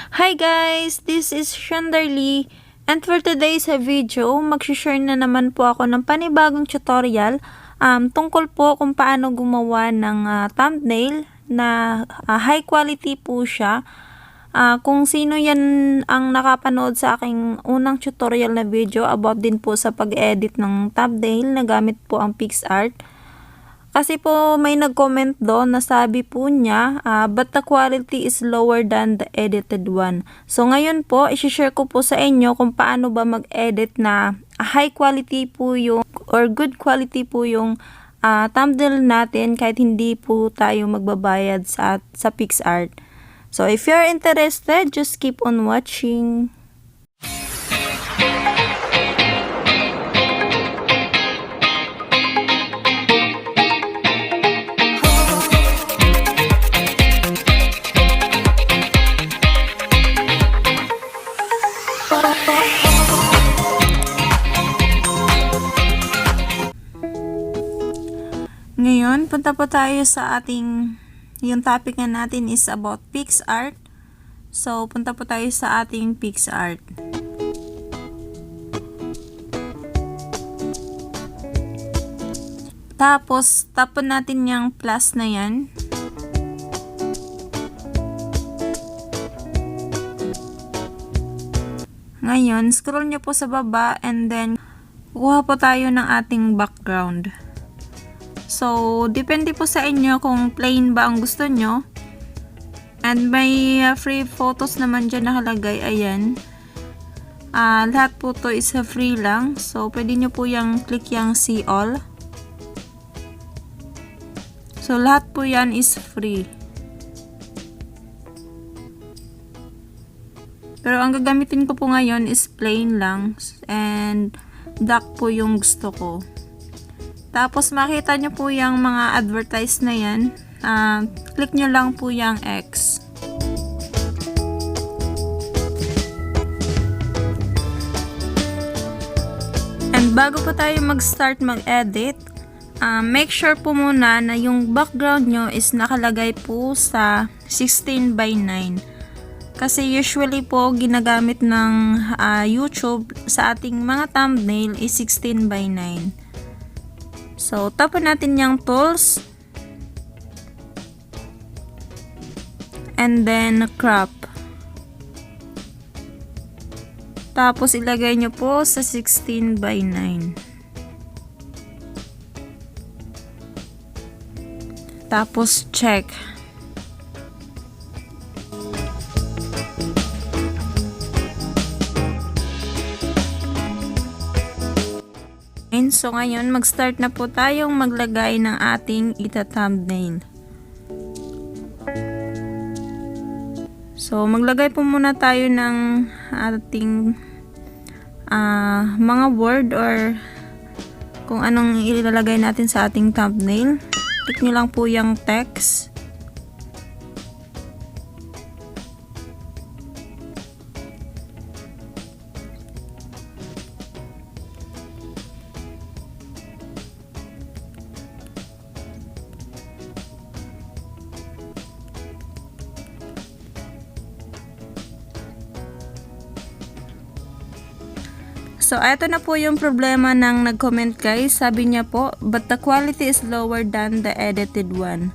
Hi guys! This is Xianderlee, and for today's video, mag-share na naman po ako ng panibagong tutorial tungkol po kung paano gumawa ng thumbnail na high quality po siya. Kung sino yan ang nakapanood sa aking unang tutorial na video about din po sa pag-edit ng thumbnail na gamit po ang PicsArt. Kasi po may nag-comment doon na sabi po niya, but the quality is lower than the edited one. So ngayon po, i-share ko po sa inyo kung paano ba mag-edit na high quality po yung, or good quality po yung thumbnail natin kahit hindi po tayo magbabayad sa PicsArt. So if you're interested, just keep on watching. Ngayon, punta po tayo sa ating, yung topic nga natin is about PicsArt. So, punta po tayo sa ating PicsArt. Tapos, tapon natin yung plus na yan. Ngayon, scroll nyo po sa baba and then, kuha po tayo ng ating background. So, depende po sa inyo kung plain ba ang gusto nyo. And may free photos naman dyan nakalagay. Ayan. Lahat po to is free lang. So, pwede nyo po yung click yung see all. So, lahat po yan is free. Pero ang gagamitin ko po ngayon is plain lang. And dark po yung gusto ko. Tapos makita nyo po yung mga advertise na yan. Click nyo lang po yung X. And bago po tayo mag-start mag-edit, make sure po muna na yung background nyo is nakalagay po sa 16 by 9. Kasi usually po ginagamit ng YouTube sa ating mga thumbnail is 16 by 9. So, tapon natin yung tools. And then, crop. Tapos, ilagay nyo po sa 16 by 9. Tapos, check. So, ngayon, mag-start na po tayong maglagay ng ating ita-thumbnail. So, maglagay po muna tayo ng ating mga word or kung anong ilalagay natin sa ating thumbnail. Click nyo lang po yung text. So, ito na po yung problema ng nag-comment guys. Sabi niya po, but the quality is lower than the edited one.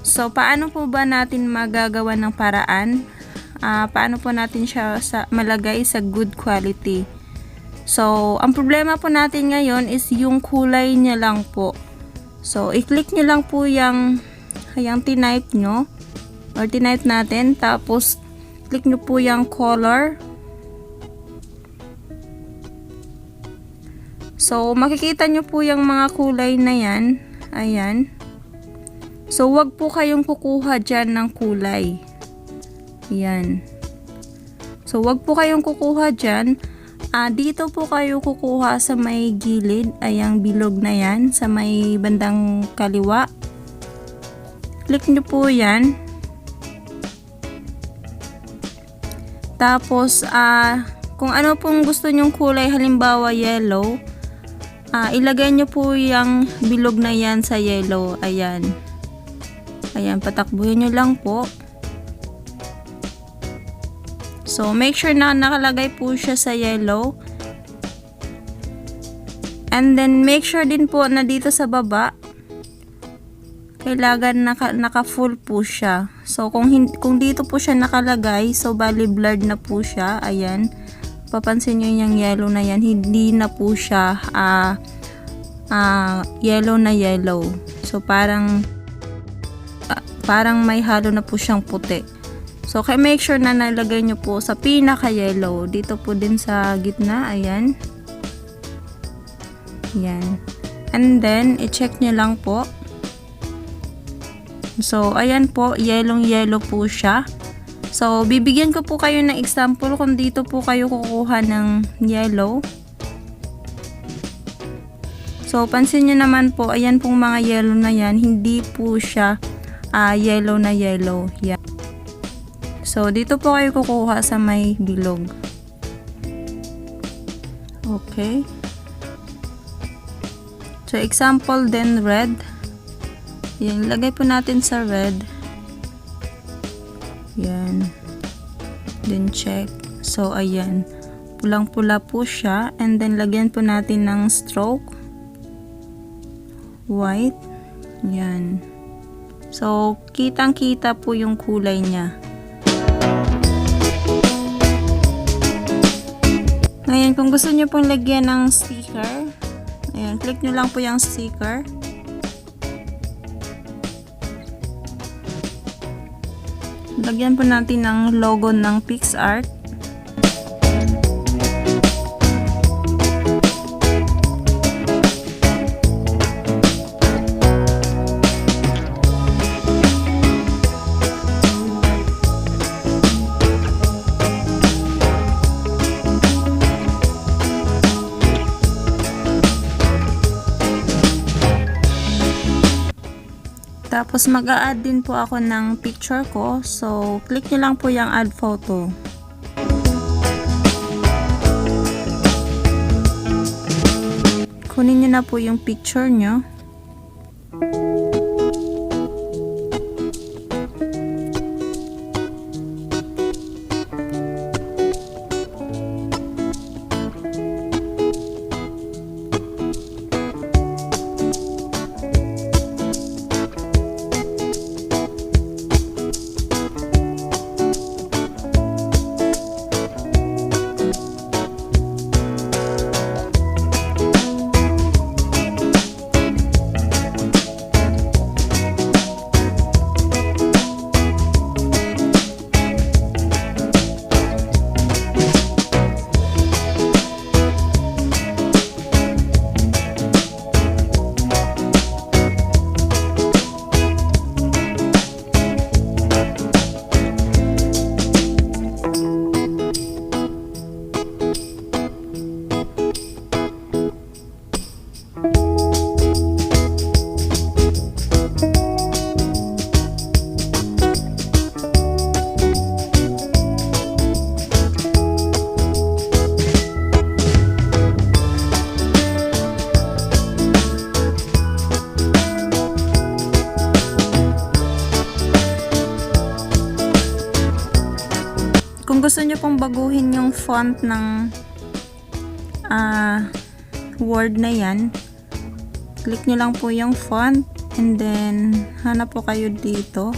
So, paano po ba natin magagawa ng paraan? Paano po natin siya malagay sa good quality? So, ang problema po natin ngayon is yung kulay niya lang po. So, i-click nyo lang po yung tinype nyo or tinype natin. Tapos, click nyo po yung color. So, makikita nyo po yung mga kulay na yan. Ayan. So, wag po kayong kukuha dyan ng kulay. Ayan. So, wag po kayong kukuha dyan. Dito po kayo kukuha sa may gilid. Ayang bilog na yan. Sa may bandang kaliwa. Click nyo po yan. Tapos, kung ano pong gusto nyong kulay, halimbawa yellow, ilagay nyo po yung bilog na yan sa yellow. Ayan. Ayan, patakbuhin nyo lang po. So, make sure na nakalagay po siya sa yellow. And then, make sure din po na dito sa baba, kailangan naka-full po siya. So, kung dito po siya nakalagay, so, bali blurred na po siya. Ayan. Papansin nyo yung yellow na yan. Hindi na po siya yellow na yellow. So, parang may halo na po siyang puti. So, make sure na nalagay nyo po sa pinaka-yellow. Dito po din sa gitna. Ayan. Ayan. And then, i-check nyo lang po. So, ayan po. Yellow po siya. So, bibigyan ko po kayo ng example kung dito po kayo kukuha ng yellow. So, pansin nyo naman po, ayan pong mga yellow na yan. Hindi po siya yellow na yellow. Yan. So, dito po kayo kukuha sa may bilog. Okay. So, example then red. Yan, lagay po natin sa red. Yan. Then check. So, ayan. Pulang-pula po siya. And then, lagyan po natin ng stroke. White. Yan. So, kitang-kita po yung kulay niya. Ngayon, kung gusto nyo pong lagyan ng sticker, ayan, click nyo lang po yung sticker. Lagyan po natin ng logo ng PicsArt. Tapos mag-a-add din po ako ng picture ko. So, click nyo lang po yung add photo. Kunin nyo na po yung picture nyo. Kung gusto nyo pong baguhin yung font ng word na yan, click nyo lang po yung font and then hanap po kayo dito.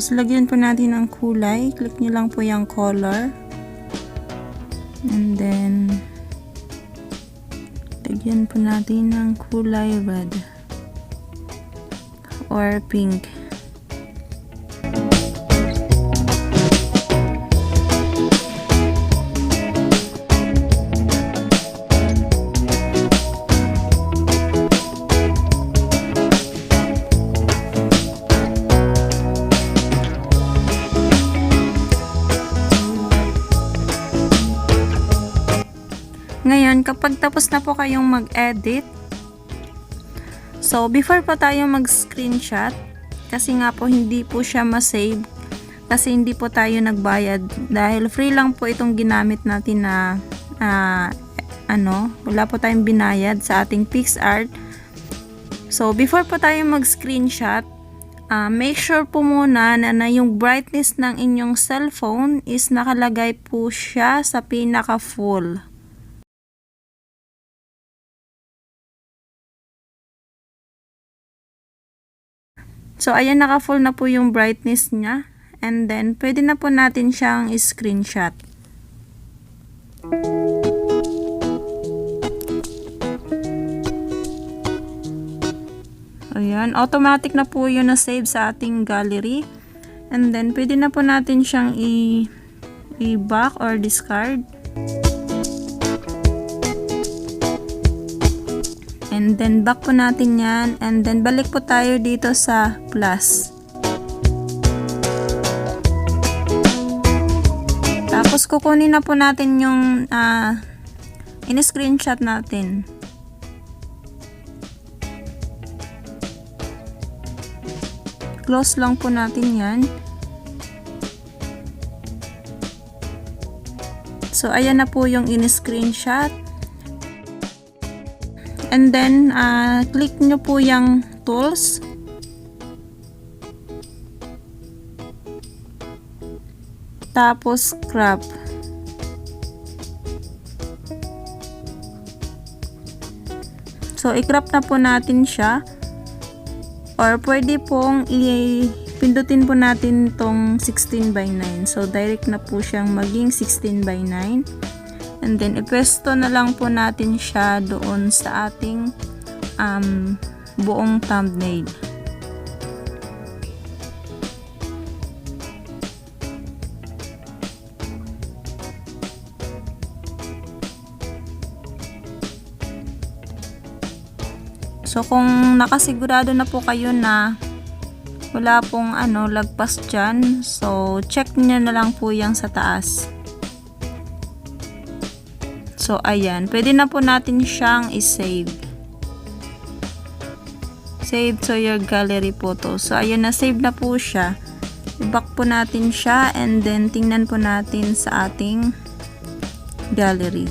Tapos, lagyan po natin ng kulay. Click nyo lang po yung color. And then, lagyan po natin ng kulay red or pink. kapag tapos na po kayong mag-edit, so before po tayo mag-screenshot, kasi nga po hindi po siya ma-save, kasi hindi po tayo nagbayad, dahil free lang po itong ginamit natin na wala po tayong binayad sa ating PicsArt. So before po tayo mag-screenshot, make sure po muna na yung brightness ng inyong cellphone is nakalagay po siya sa pinaka full. So ayan, naka full na po yung brightness niya, and then pwede na po natin siyang screenshot. Ayan, automatic na po yun na save sa ating gallery. And then, pwede na po natin siyang i-back or discard. And then, back po natin yan. And then, balik po tayo dito sa plus. Tapos, kukunin na po natin yung in-screenshot natin. Close lang po natin yan. So, ayan na po yung in-screenshot. And then, click nyo po yung tools. Tapos, crop. So, i-crop na po natin siya. Or pwede pong pindutin po natin tong 16 by 9. So, direct na po siyang maging 16 by 9. And then, ipwesto na lang po natin siya doon sa ating buong thumbnail. So, kung nakasigurado na po kayo na wala pong lagpas dyan, so check nyo na lang po yung sa taas. So, ayan. Pwede na po natin siyang i-save. Save to your gallery photo. So, ayan, na-save na po siya. I-back po natin siya, and then tingnan po natin sa ating gallery.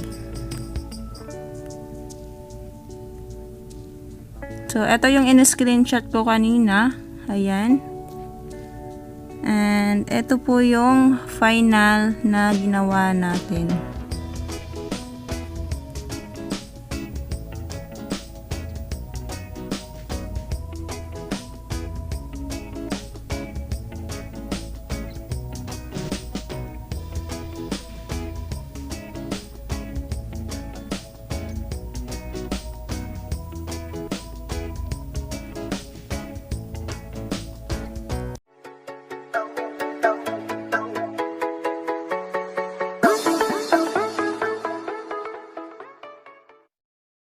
So, ito yung in-screenshot ko kanina. Ayan. And ito po yung final na ginawa natin.